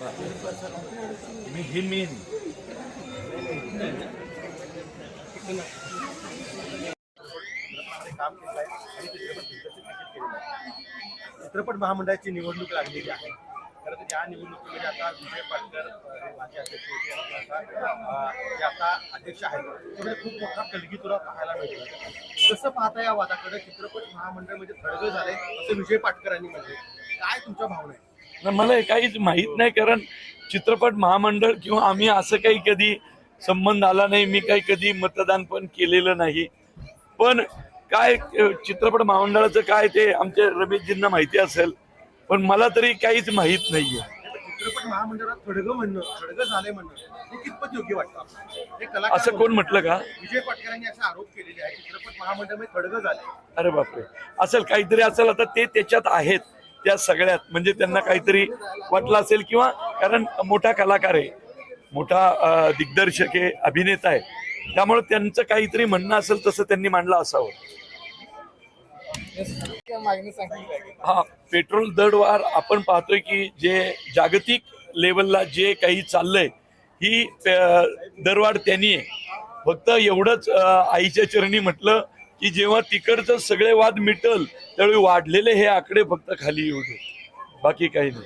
मी हे मेन काम केलं आहे आणि चित्रपट महामंडळाची निवडणूक लागलेली आहे. खरं तर या निवडणुकीमध्ये आता विजय पाटकर हे माजी अध्यक्ष होते, आता अध्यक्ष आहेत. त्यामुळे खूप मोठा कलगीतुरा पाहायला मिळतो. कसं पाहता या वादाकडे? चित्रपट महामंडळ म्हणजे थडगं झालंय असं विजय पाटकरांनी म्हटले. काय तुमच्या भावना आहे? मला काहीच माहीत नाही, कारण चित्रपट महामंडळ किंवा आम्ही असं काही कधी संबंध आला नाही. मी काही कधी मतदान पण केलेलं नाही. पण काय चित्रपट महामंडळाचं काय ते आमच्या रमेशजींना माहिती असेल, पण मला तरी काहीच माहीत नाहीये. चित्रपट महामंडळात थडगं म्हणणं, थडगं झालंय म्हणणं हे कितपत योग्य वाटतं? हे कलाकार असं कोण म्हटलं का? विजय पाटकरांनी असा आरोप केलेले आहे, चित्रपट महामंडळामध्ये थडगं झाले. अरे बापरे, असेल काहीतरी असेल. आता ते त्याच्यात आहेत त्या सगळ्यात, म्हणजे त्यांना काहीतरी वाटलं असेल, किंवा कारण मोठा कलाकार आहे, मोठा दिग्दर्शक आहे, अभिनेता आहे, त्यामुळे त्यांचं काहीतरी म्हणणं असेल तसं त्यांनी मांडलं असावं. हा, पेट्रोल दरवाढ आपण पाहतोय की जे जागतिक लेवलला जे काही चाललंय, ही दरवाढ त्यांनी आहे. फक्त एवढंच आईच्या चरणी म्हटलं की जेव्हा तिकडचं सगळे वाद मिटल त्यावेळी वाढलेले हे आकडे फक्त खाली येऊ दे, बाकी काही नाही.